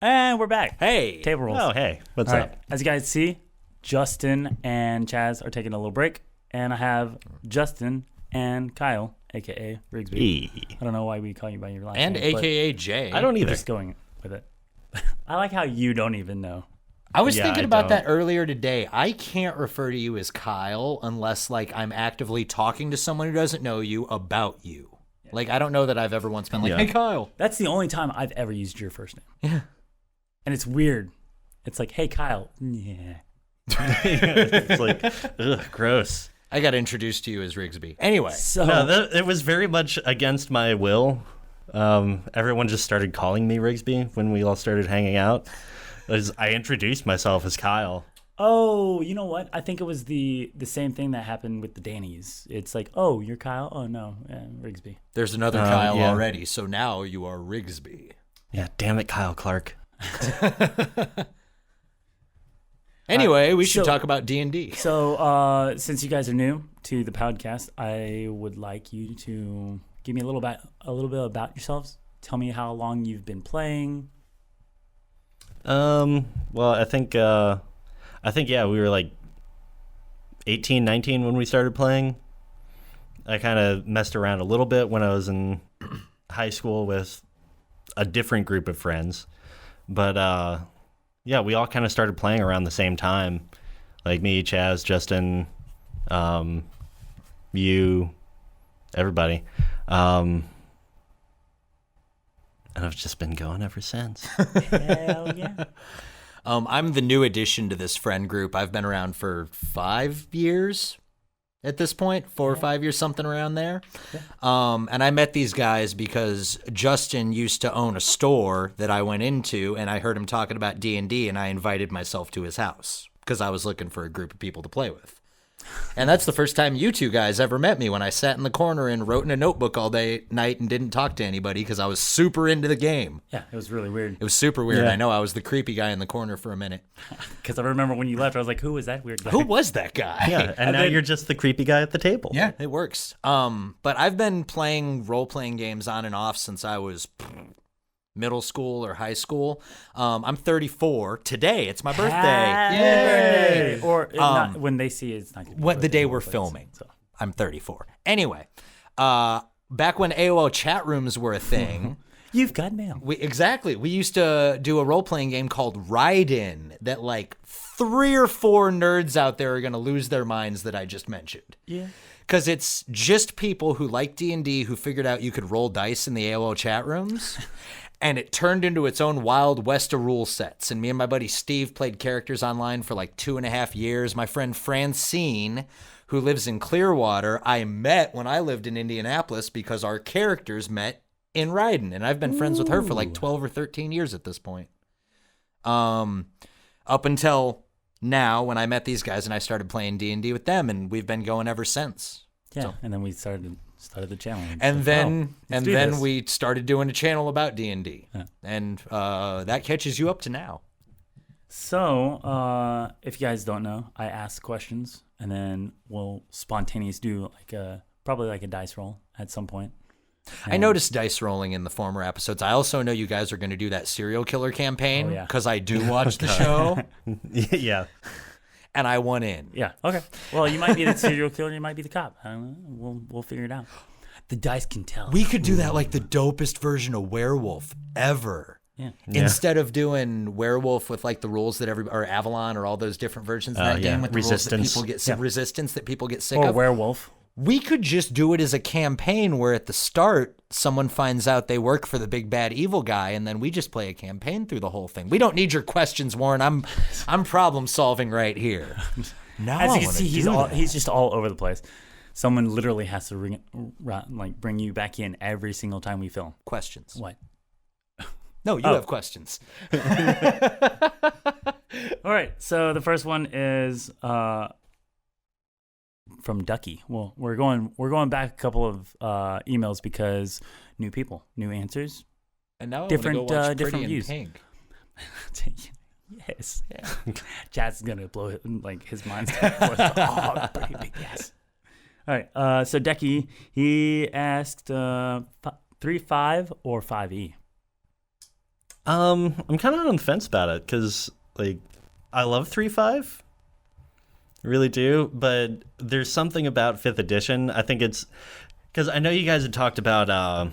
And we're back. Hey. Table rolls. Oh, hey. What's All up? right. As you guys see, Justin and Chaz are taking a little break. And I have Justin and Kyle, a.k.a. Rigsby. Hey. I don't know why we call you by your last And name. a.k.a. Jay. I don't either. Just going with it. I like how you don't even know. I was Yeah, thinking I about don't. that earlier today. I can't refer to you as Kyle unless, like, I'm actively talking to someone who doesn't know you about you. Like, I don't know that I've ever once been like, Yeah. hey, Kyle. That's the only time I've ever used your first name. Yeah. And it's weird. It's like, hey, Kyle. Yeah. It's like, ugh, gross. I got introduced to you as Rigsby. Anyway. So, No, it was very much against my will. Everyone just started calling me Rigsby when we all started hanging out. I introduced myself as Kyle. oh, you know what? I think it was the same thing that happened with the Dannies. It's like, oh, you're Kyle? Oh, no, Rigsby. There's another Kyle yeah. already, so now you are Rigsby. Yeah, damn it, Kyle Clark. Anyway, we should so- talk about D&D. So, since you guys are new to the podcast, I would like you to give me a little bit about yourselves. Tell me how long you've been playing. Well, I think yeah, we were like 18, 19 when we started playing. I kind of messed around a little bit when I was in high school with a different group of friends. But yeah, we all kind of started playing around the same time. Like me, Chaz, Justin, you, everybody. And I've just been going ever since. Hell yeah. I'm the new addition to this friend group. I've been around for 5 years at this point, 4 or 5 years, something around there. And I met these guys because Justin used to own a store that I went into, and I heard him talking about D&D, and I invited myself to his house because I was looking for a group of people to play with. And that's the first time you two guys ever met me, when I sat in the corner and wrote in a notebook all day night and didn't talk to anybody because I was super into the game. Yeah, it was really weird. It was super weird. Yeah. I know I was the creepy guy in the corner for a minute. Because I remember when you left, I was like, who was that weird guy? Who was that guy? Yeah, and now you're just the creepy guy at the table. Yeah, it works. But I've been playing role-playing games on and off since I was middle school or high school. I'm 34. Today, it's my birthday. Happy birthday. Or not, when they see it, it's not going to be What the birthday, day we're but it's- filming. So. I'm 34. Anyway, back when AOL chat rooms were a thing, You've got mail. we used to do a role-playing game called Ride-In that, like, 3 or 4 nerds out there are going to lose their minds that I just mentioned. Yeah. Because it's just people who like D&D who figured out you could roll dice in the AOL chat rooms. And it turned into its own Wild West of rule sets. And me and my buddy Steve played characters online for like 2.5 years. My friend Francine, who lives in Clearwater, I met when I lived in Indianapolis because our characters met in Ryden. And I've been friends with her for like 12 or 13 years at this point. Up until now, when I met these guys and I started playing D&D with them, and we've been going ever since. Yeah, So- and then we started the channel. And Like, then let's do this. we started doing a channel about D&D. Yeah. And that catches you up to now. So, if you guys don't know, I ask questions, and then we'll spontaneous do probably like a dice roll at some point. I noticed dice rolling in the former episodes. I also know you guys are going to do that serial killer campaign Oh, yeah. because I do watch the show, Yeah. and I won in. Yeah. Okay. Well, you might be the serial killer. You might be the cop. I don't know. We'll figure it out. The dice can tell. We could do that like the dopest version of Werewolf ever. Yeah. Instead of doing Werewolf with like the rules that or Avalon or all those different versions of that yeah. game with the Resistance. rules that people get Yeah. resistance that people get sick Or of. werewolf. We could just do it as a campaign where at the start someone finds out they work for the big bad evil guy, and then we just play a campaign through the whole thing. We don't need your questions, Warren. I'm problem solving right here. Now As I you can wanna see, do that. he's just all over the place. Someone literally has to bring you back in every single time we film. Questions. What? No, you have questions. All right. So the first one is from Ducky. Well, we're going back a couple of emails because new people, new answers. And now Different, I want to go watch different Pretty views. in Pink. Yes. Yeah. Chad's gonna blow his mind's gonna blow. Oh, pretty big yes. All right. So Ducky, he asked 3.5 or 5e. I'm kind of on the fence about it because, like, I love 3.5. I really do. But there's something about 5th edition. I think it's because I know you guys had talked about,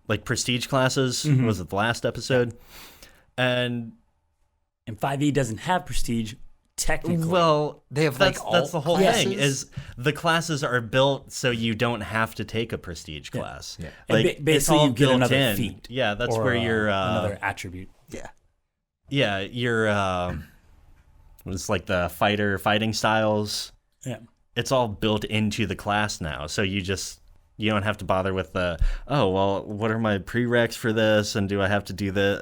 like, prestige classes. Was it the last episode? And 5e doesn't have prestige, technically. Well, they have that's the whole classes? thing is the classes are built so you don't have to take a prestige class. Yeah. And Like, basically it's all you get built another in. feat. Yeah, that's or, where you're another attribute. Yeah. Yeah, your it's like the fighting styles. Yeah. It's all built into the class now, so you don't have to bother with the what are my prereqs for this, and do I have to do the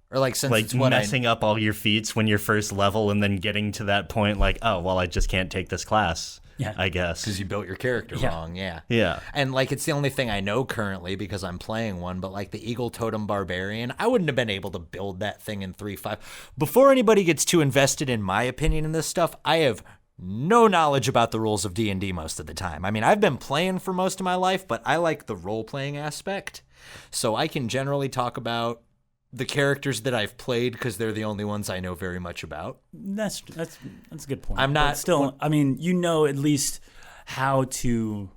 Or like since like it's what messing up all your feats when you're first level, and then getting to that point like, oh well, I just can't take this class. Yeah. I guess because you built your character wrong. Yeah. Yeah. And like it's the only thing I know currently because I'm playing one, but like the Eagle Totem Barbarian, I wouldn't have been able to build that thing in 3.5. Before anybody gets too invested in my opinion in this stuff, I have no knowledge about the rules of D&D most of the time. I mean, I've been playing for most of my life, but I like the role-playing aspect. So I can generally talk about the characters that I've played because they're the only ones I know very much about. That's a good point. I'm not- But still, I mean, you know at least how to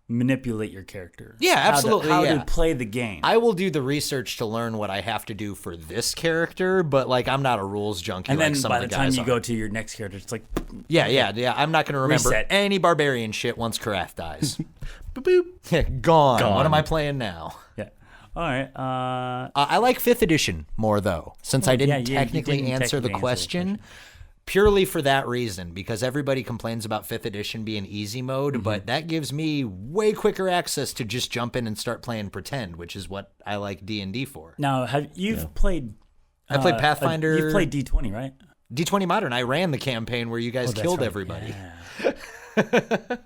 manipulate your character. Yeah, absolutely, How yeah. to play the game. I will do the research to learn what I have to do for this character, but like I'm not a rules junkie and like then some by of the the time guys you are. go to your next character, it's like, Yeah. I'm not going to remember Reset. any barbarian shit once Karaf dies. Boop, boop. Yeah, gone. Gone. What am I playing now? yeah. All right. I like 5th edition more, though, since I didn't you technically didn't answer the technically question. Purely for that reason, because everybody complains about 5th edition being easy mode, but that gives me way quicker access to just jump in and start playing Pretend, which is what I like D&D for. Now, you've played? I played Pathfinder. You've played D20, right? D20 Modern. I ran the campaign where you guys That's killed right. everybody. Yeah.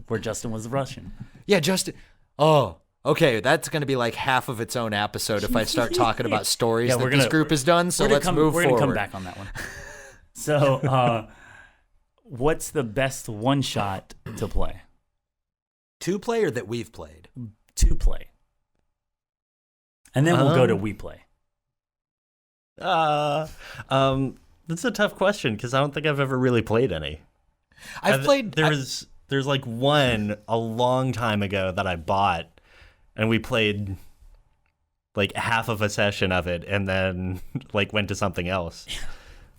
Where Justin was the Russian. Yeah, Justin. Oh, okay. That's going to be like half of its own episode if I start talking about stories Yeah, that we're this gonna- group has done. So let's move We're forward. gonna come back on that one. So, what's the best one shot to play? 2-play or that we've played? To play, and then we'll go to we play. That's a tough question because I don't think I've ever really played any. I've played. There's like one a long time ago that I bought, and we played like half of a session of it, and then like went to something else.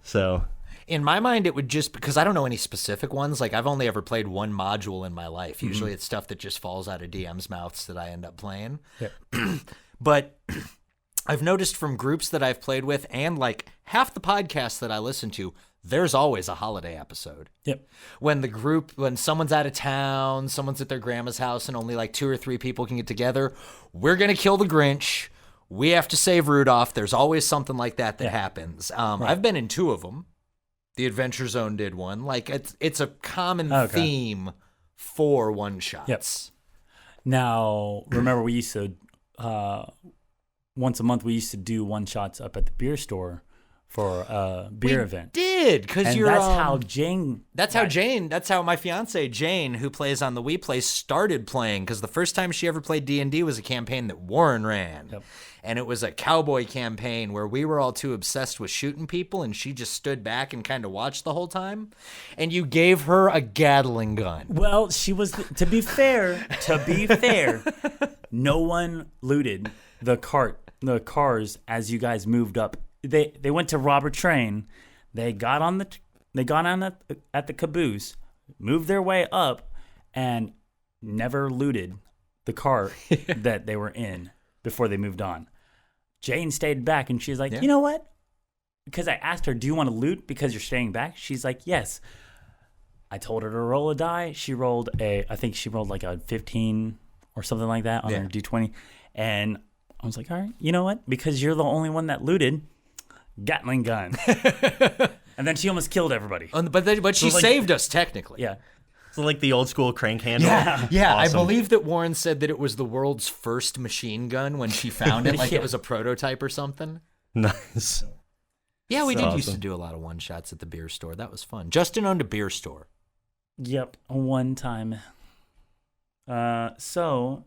So In my mind, it would just because I don't know any specific ones. Like I've only ever played one module in my life. Usually, it's stuff that just falls out of DM's mouths that I end up playing. Yeah. But I've noticed from groups that I've played with, and like half the podcasts that I listen to, there's always a holiday episode. Yep. When someone's out of town, someone's at their grandma's house, and only like 2 or 3 people can get together, we're gonna kill the Grinch. We have to save Rudolph. There's always something like that happens. I've been in 2 of them. The Adventure Zone did one. Like it's a common theme for one shots. Yep. Now, remember we used to once a month we used to do one shots up at the beer store for a beer event. Did because And you're that's how Jane. That's how my fiance Jane, who plays on the We Play, started playing. Because the first time she ever played D&D was a campaign that Warren ran, and it was a cowboy campaign where we were all too obsessed with shooting people, and she just stood back and kind of watched the whole time. And you gave her a Gatling gun. Well, she was. To be fair, no one looted the cars as you guys moved up. They went to rob a train. They got on at the caboose, moved their way up, and never looted the car that they were in before they moved on. Jane stayed back, and she's like, you know what? Because I asked her, do you want to loot because you're staying back? She's like, yes. I told her to roll a die. She rolled I think she rolled like a 15 or something like that on her D20. And I was like, all right, you know what? Because you're the only one that looted, Gatling gun. And then she almost killed everybody. But she saved us technically. Yeah. So like the old school crank handle. Yeah. Awesome. I believe that Warren said that it was the world's first machine gun when she found it, like it was a prototype or something. Nice. Yeah, we That's did used to awesome. do a lot of one shots at the beer store. That was fun. Justin owned a beer store. Yep. One time. So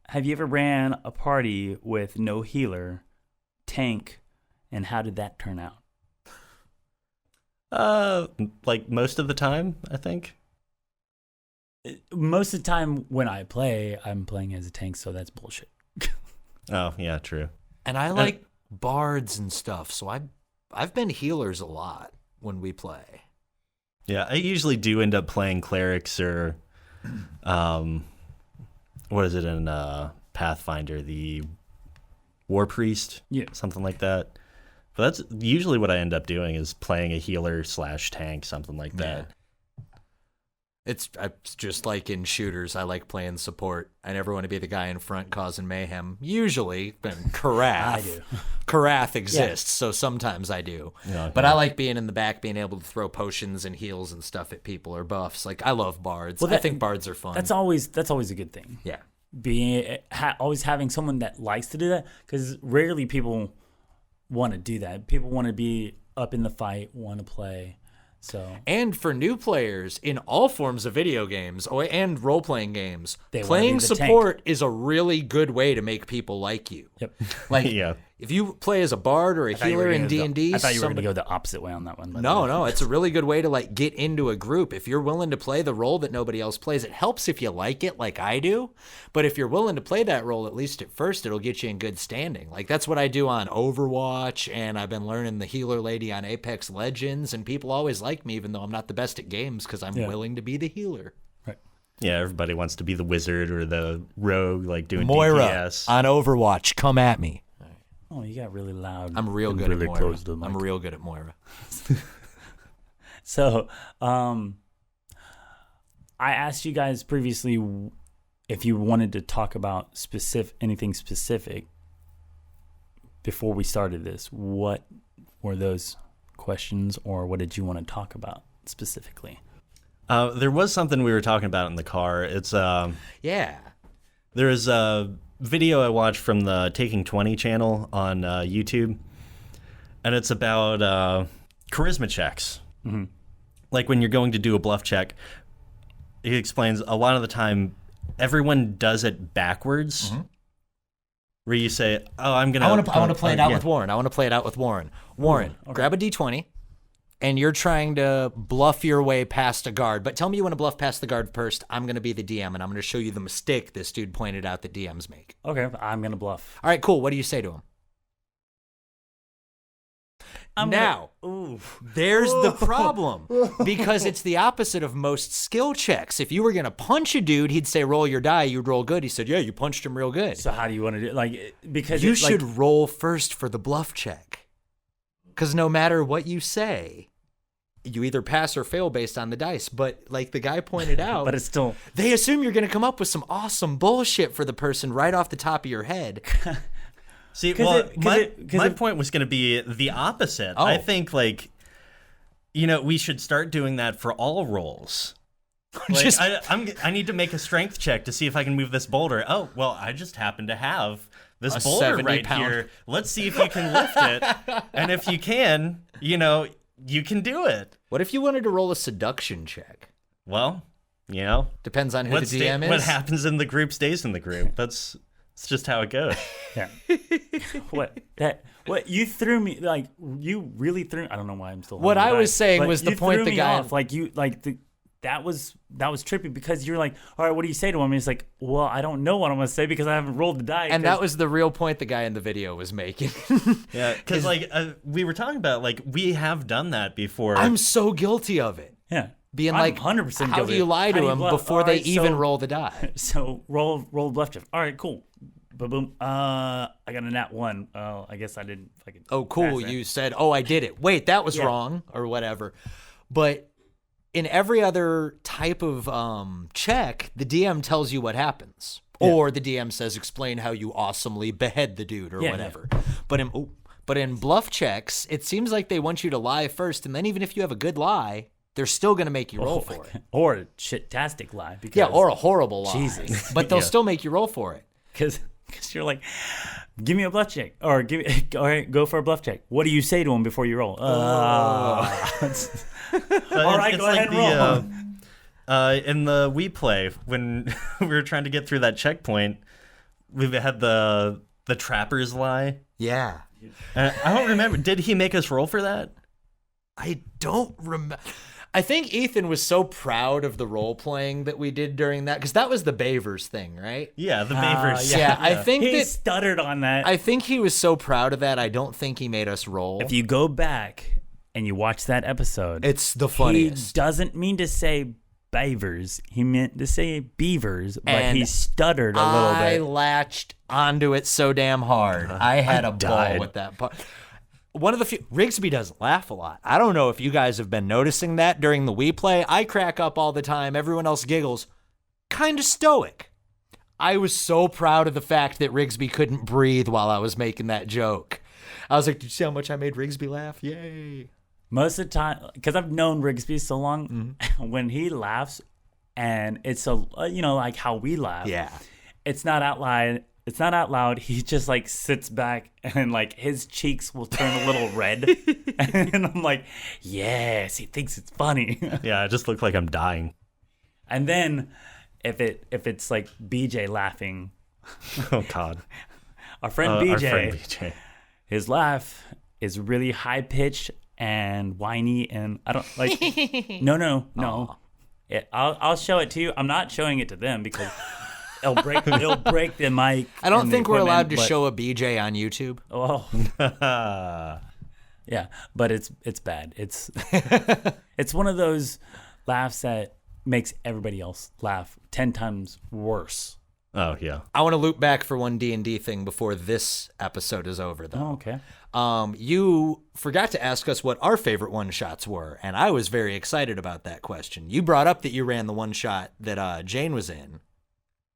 have you ever ran a party with no healer, tank, and how did that turn out? Like most of the time, I think. Most of the time when I play, I'm playing as a tank, so that's bullshit. Oh, yeah, true. And I like bards and stuff, so I've been healers a lot when we play. Yeah, I usually do end up playing clerics or, what is it in Pathfinder? The War Priest? Yeah. Something like that. But that's usually what I end up doing is playing a healer / tank, something like that. It's just like in shooters. I like playing support. I never want to be the guy in front causing mayhem. Usually, Karath. I do. Karath exists, so sometimes I do. Yeah, but I like being in the back, being able to throw potions and heals and stuff at people or buffs. Like, I love bards. Well, I think bards are fun. That's always a good thing. Yeah. Always having someone that likes to do that, because rarely people want to do that. People want to be up in the fight, want to play. So, and for new players in all forms of video games and role-playing games, playing support is a really good way to make people like you. Yep. Like, Yeah. if you play as a bard or a healer in D&D, I thought you were going to go the opposite way on that one. No, it's a really good way to like get into a group. If you're willing to play the role that nobody else plays, it helps if you like it like I do. But if you're willing to play that role, at least at first, it'll get you in good standing. Like, that's what I do on Overwatch, and I've been learning the healer lady on Apex Legends, and people always like me even though I'm not the best at games because I'm willing to be the healer. Right. Yeah, everybody wants to be the wizard or the rogue, like doing Moira DPS. on Overwatch, come at me. Oh, you got really loud. I'm real good at Moira. I'm real good at Moira. So, I asked you guys previously if you wanted to talk about anything specific before we started this. What were those questions, or what did you want to talk about specifically? There was something we were talking about in the car. It's Yeah. There's a video I watched from the Taking 20 channel on YouTube, and it's about charisma checks. Mm-hmm. Like when you're going to do a bluff check, he explains a lot of the time everyone does it backwards. Mm-hmm. Where you say, "Oh, I want to play it out with Warren. I want to play it out with Warren. Warren, okay. Grab a D20, and you're trying to bluff your way past a guard. But tell me you want to bluff past the guard first. I'm going to be the DM, and I'm going to show you the mistake this dude pointed out that DMs make. Okay, I'm going to bluff. All right, cool. What do you say to him? There's the problem, because it's the opposite of most skill checks. If you were going to punch a dude, he'd say, roll your die, you'd roll good. He said, yeah, you punched him real good. So how do you want to do it? Like, because you should roll first for the bluff check, because no matter what you say, you either pass or fail based on the dice. But like the guy pointed out, but it's still, they assume you're going to come up with some awesome bullshit for the person right off the top of your head. See, well, my point was going to be the opposite. Oh. I think, like, we should start doing that for all rolls. Like, I need to make a strength check to see if I can move this boulder. Oh, well, I just happen to have this boulder right here. Let's see if you can lift it. And if you can, you can do it. What if you wanted to roll a seduction check? Well, depends on who the DM is. What happens in the group stays in the group. It's just how it goes. Yeah. What you threw me, like, you really threw, I don't know why I'm still what I was saying was the point the guy off, like you like the that was trippy, because you're like, all right, what do you say to him? And he's like, well, I don't know what I'm gonna say because I haven't rolled the die. And that was the real point the guy in the video was making. Yeah, because like we were talking about, like, we have done that before. I'm so guilty of it. Yeah. Being I'm like, 100% how do you lie to him before they even roll the die? So roll bluff check. All right, cool. Boom. I got a nat 1. I guess I didn't fucking. Oh, cool. You said, oh, I did it. Wait, that was wrong or whatever. But in every other type of check, the DM tells you what happens. Yeah. Or the DM says, explain how you awesomely behead the dude or whatever. Yeah. But in bluff checks, it seems like they want you to lie first. And then even if you have a good lie, they're still going to make you roll for it. Or a shit-tastic lie. Because, or a horrible lie. Jesus. But they'll still make you roll for it. Because you're like, give me a bluff check. Or all right, go for a bluff check. What do you say to him before you roll? All right, go ahead and roll. In the We Play, when we were trying to get through that checkpoint, we've had the trapper's lie. Yeah. I don't remember. Did he make us roll for that? I don't remember. I think Ethan was so proud of the role playing that we did during that, because that was the Bavers thing, right? Yeah, the Bavers. Yeah, I think He that stuttered on that. I think he was so proud of that. I don't think he made us roll. If you go back and you watch that episode, It's the he funniest. doesn't mean to say beavers. He meant to say beavers, but And he stuttered a little I bit. latched onto it so damn hard. I had a ball died. with that part. One of the few, Rigsby doesn't laugh a lot. I don't know if you guys have been noticing that during the Wii play. I crack up all the time. Everyone else giggles. Kind of stoic. I was so proud of the fact that Rigsby couldn't breathe while I was making that joke. I was like, did you see how much I made Rigsby laugh? Yay. Most of the time, because I've known Rigsby so long, when he laughs, and it's like how we laugh. Yeah. It's not out loud. It's not out loud. He just like sits back and like his cheeks will turn a little red, and I'm like, yes, he thinks it's funny. Yeah, I just look like I'm dying. And then if it's like BJ laughing, Oh God. our friend Our BJ, friend BJ. his laugh is really high pitched and whiny, and I don't like. No. I'll show it to you. I'm not showing it to them because it'll break the mic. I don't and the think we're allowed to equipment, show a BJ on YouTube. Oh, yeah, but it's bad. It's it's one of those laughs that makes everybody else laugh 10 times worse. Oh yeah. I want to loop back for one D&D thing before this episode is over, though. Oh, okay. You forgot to ask us what our favorite one-shots were, and I was very excited about that question. You brought up that you ran the one-shot that Jane was in.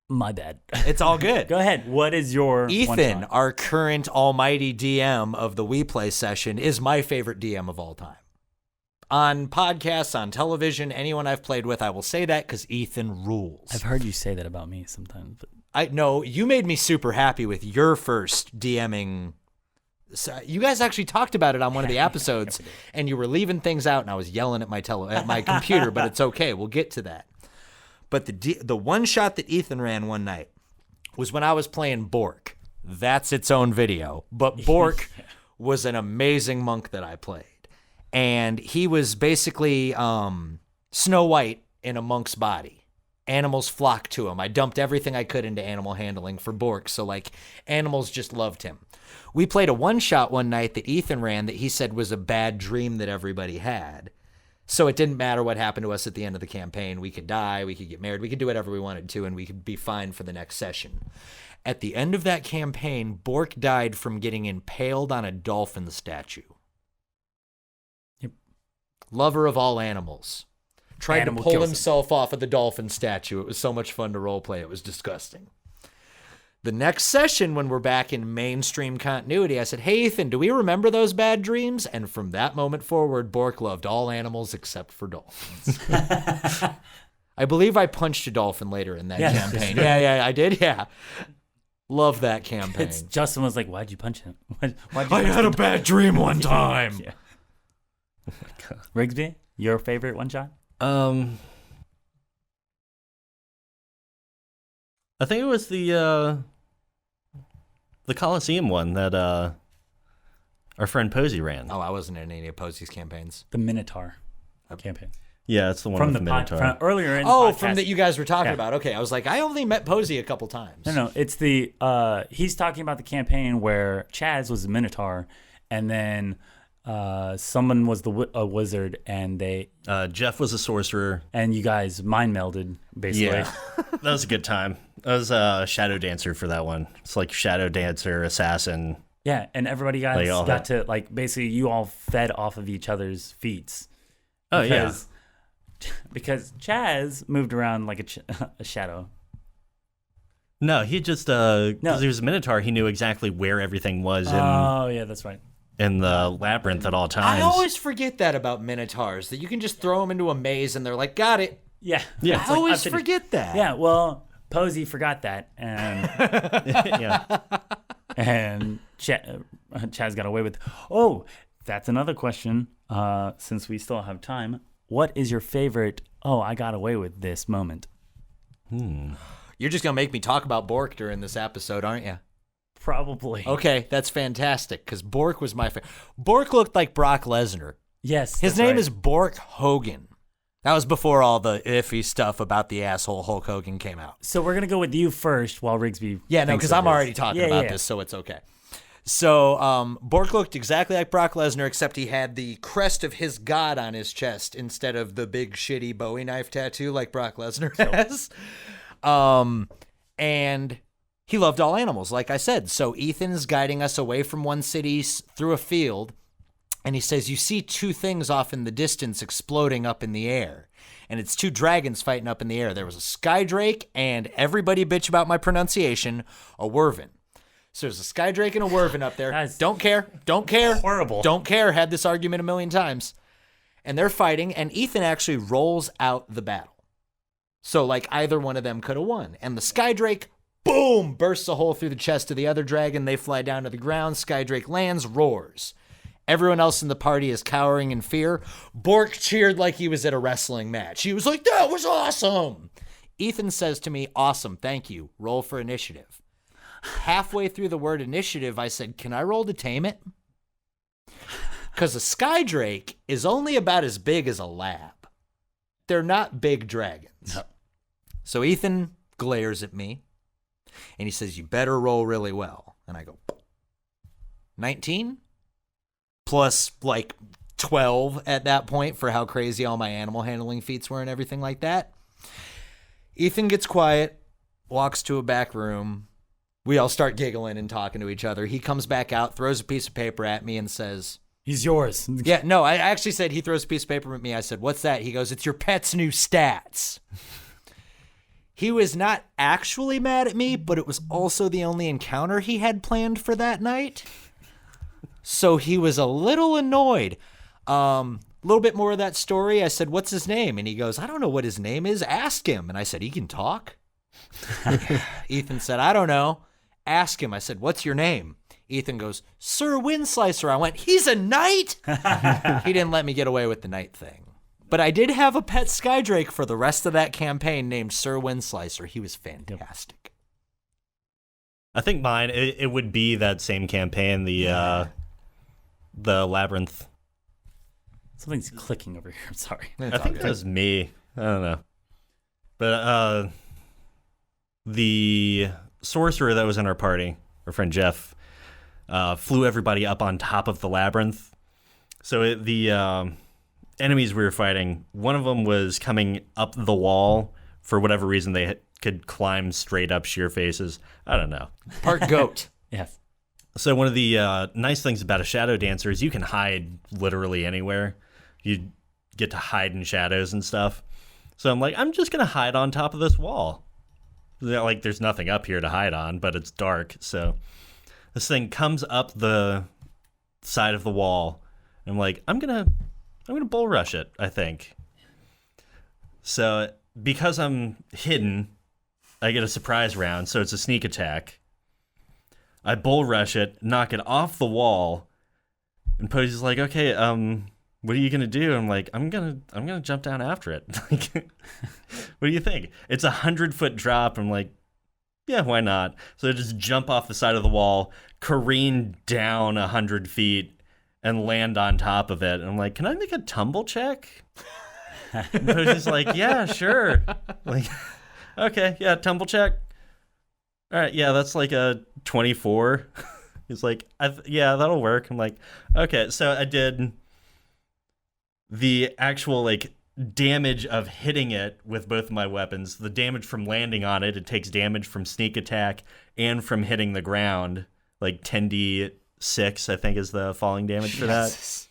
My bad. It's all good. Go ahead. What is your Ethan, one-shot? our current almighty DM of the We Play session, is my favorite DM of all time. On podcasts, on television, anyone I've played with, I will say that because Ethan rules. I've heard you say that about me sometimes. But I know you made me super happy with your first DMing. So you guys actually talked about it on one of the episodes, and you were leaving things out, and I was yelling at my computer, but it's okay. We'll get to that. But the one shot that Ethan ran one night was when I was playing Bork. That's its own video. But Bork was an amazing monk that I played. And he was basically Snow White in a monk's body. Animals flocked to him. I dumped everything I could into animal handling for Bork. So, like, animals just loved him. We played a one-shot one night that Ethan ran that he said was a bad dream that everybody had. So it didn't matter what happened to us at the end of the campaign. We could die, we could get married, we could do whatever we wanted to, and we could be fine for the next session. At the end of that campaign, Bork died from getting impaled on a dolphin statue. Yep. Lover of all animals. Tried Animal to pull kills him. himself off of the dolphin statue. It was so much fun to roleplay. It was disgusting. The next session, when we're back in mainstream continuity, I said, hey, Ethan, do we remember those bad dreams? And from that moment forward, Bork loved all animals except for dolphins. I believe I punched a dolphin later in that Yes. campaign. Yeah, I did. Yeah. Love that campaign. Justin was like, "Why'd you punch him? Why'd you I punch had the a bad dream one time. Yeah. Rigsby, your favorite one shot? I think it was the Coliseum one that our friend Posey ran. Oh, I wasn't in any of Posey's campaigns. The Minotaur campaign. Yeah, it's the one From with the the pod, Minotaur. from earlier in the Oh, podcast. from that you guys were talking Yeah. about. Okay, I was like, I only met Posey a couple times. No, it's the he's talking about the campaign where Chaz was the Minotaur, and then someone was a wizard, and Jeff was a sorcerer. and you guys mind melded basically. Yeah, that was a good time. I was a shadow dancer for that one. It's like shadow dancer, assassin. Yeah, and everybody guys Like all got that. to like basically you all fed off of each other's feats. Oh yeah, Because Chaz moved around like a shadow. no, he just because he was a Minotaur, he knew exactly where everything was Oh yeah, that's right. in the labyrinth at all times. I always forget that about Minotaurs, that you can just throw them into a maze and they're like, got it. Yeah, Yeah. I It's like, always I've finished- forget that. Yeah, well, Posey forgot that, and yeah. and Chaz got away with. Oh, that's another question. Since we still have time, what is your favorite? Oh, I got away with this moment. You're just going to make me talk about Bork during this episode, aren't you? Probably. Okay, that's fantastic, because Bork was my favorite. Bork looked like Brock Lesnar. Yes. His name is Bork Hogan. That was before all the iffy stuff about the asshole Hulk Hogan came out. So we're going to go with you first while Rigsby. Yeah, no, because I'm already talking about this, so it's okay. So Bork looked exactly like Brock Lesnar, except he had the crest of his god on his chest instead of the big shitty Bowie knife tattoo like Brock Lesnar has. And he loved all animals, like I said. So Ethan's guiding us away from one city through a field, and he says, you see two things off in the distance exploding up in the air. And it's two dragons fighting up in the air. There was a sky drake and, everybody bitch about my pronunciation, a wervin. So there's a sky drake and a wervin up there. Don't care. Horrible. Don't care. Had this argument a million times. And they're fighting, and Ethan actually rolls out the battle. So, like, either one of them could have won. And the sky drake, boom, bursts a hole through the chest of the other dragon. They fly down to the ground. Sky drake lands, roars. Everyone else in the party is cowering in fear. Bork cheered like he was at a wrestling match. He was like, that was awesome. Ethan says to me, awesome, thank you. Roll for initiative. Halfway through the word initiative, I said, can I roll to tame it? Because a sky drake is only about as big as a lab. They're not big dragons. No. So Ethan glares at me, and he says, you better roll really well. And I go, 19? Plus, like, 12 at that point for how crazy all my animal handling feats were and everything like that. Ethan gets quiet, walks to a back room. We all start giggling and talking to each other. He comes back out, throws a piece of paper at me and says, he's yours. yeah, no, I actually said he throws a piece of paper at me. I said, what's that? He goes, it's your pet's new stats. He was not actually mad at me, but it was also the only encounter he had planned for that night. So he was a little annoyed. A little bit more of that story. I said, what's his name? And he goes, I don't know what his name is. Ask him. And I said, he can talk? Ethan said, I don't know. Ask him. I said, what's your name? Ethan goes, Sir Windslicer. I went, he's a knight? He didn't let me get away with the knight thing. But I did have a pet skydrake for the rest of that campaign named Sir Windslicer. He was fantastic. I think mine, it would be that same campaign, the Labyrinth. Something's clicking over here. I'm sorry. I think that was me. I don't know. But the sorcerer that was in our party, our friend Jeff, flew everybody up on top of the labyrinth. So the enemies we were fighting, one of them was coming up the wall. For whatever reason, they could climb straight up sheer faces. I don't know. Part goat. Yes. So one of the nice things about a shadow dancer is you can hide literally anywhere. You get to hide in shadows and stuff. So I'm like, I'm just going to hide on top of this wall. Like, there's nothing up here to hide on, but it's dark. So this thing comes up the side of the wall. And I'm like, I'm gonna bull rush it, I think. So because I'm hidden, I get a surprise round. So it's a sneak attack. I bull rush it, knock it off the wall, and Posy's like, okay, what are you gonna do? I'm like, I'm gonna jump down after it. Like, what do you think? It's 100-foot drop. I'm like, yeah, why not? So I just jump off the side of the wall, careen down 100 feet, and land on top of it. And I'm like, can I make a tumble check? And Posy's like, yeah, sure. Like, okay, yeah, tumble check. All right, yeah, that's like a 24. He's like, yeah, that'll work. I'm like, okay, so I did the actual, like, damage of hitting it with both of my weapons. The damage from landing on it, it takes damage from sneak attack and from hitting the ground. Like 10d6, I think, is the falling damage for that.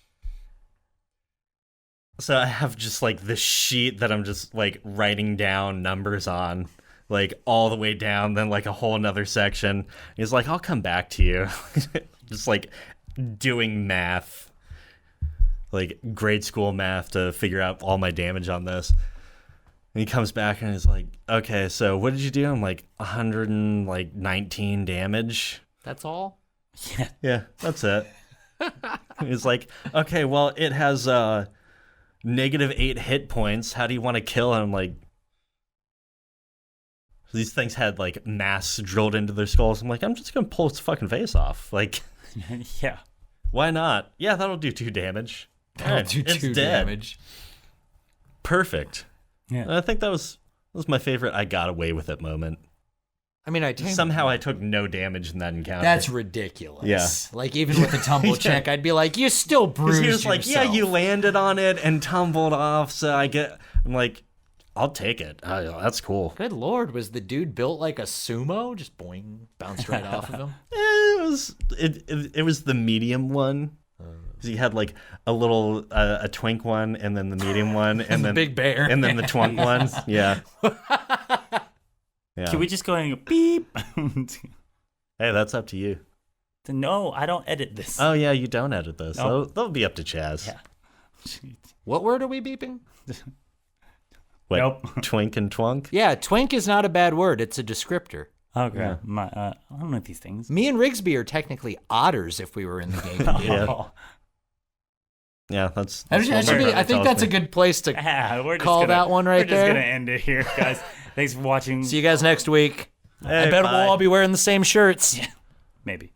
So I have just, like, this sheet that I'm just, like, writing down numbers on. Like, all the way down, then, like, a whole another section. He's like, I'll come back to you. Just, like, doing math. Like, grade school math to figure out all my damage on this. And he comes back and he's like, okay, so what did you do? I'm like, 119 damage. That's all? Yeah, that's it. He's like, okay, well, it has -8 hit points. How do you want to kill him? I'm like, These things had like mass drilled into their skulls. I'm like, I'm just gonna pull its fucking face off. Like, Yeah. why not? Yeah, that'll do 2 damage. That'll do it's 2 dead. damage. Perfect. Yeah. And I think that was my favorite I got away with it moment. I mean, Somehow I took no damage in that encounter. That's ridiculous. Yeah. Like, even with a tumble check, I'd be like, you still bruised he was like, yeah, yourself. you landed on it and tumbled off, so I'm like, I'll take it. That's cool. Good lord, was the dude built like a sumo? Just boing, bounced right off of him? It was the medium one. 'Cause he had like a little a twink one, and then the medium one, and then big bear, and then the twunk one. Yeah. Yeah. Can we just go and go beep? Hey, that's up to you. No, I don't edit this. Oh yeah, you don't edit this. No. That'll be up to Chaz. Yeah. What word are we beeping? What, Nope. Twink and twunk? Yeah, twink is not a bad word. It's a descriptor. Okay. Yeah. I don't know these things. Me and Rigsby are technically otters if we were in the game. Yeah. Yeah, that's That should what my be, brother I think tells that's me. a good place to Yeah, we're just call gonna, that one right we're there. just going to end it here, guys. Thanks for watching. See you guys next week. Hey, I bet bye. we'll all be wearing the same shirts. Maybe.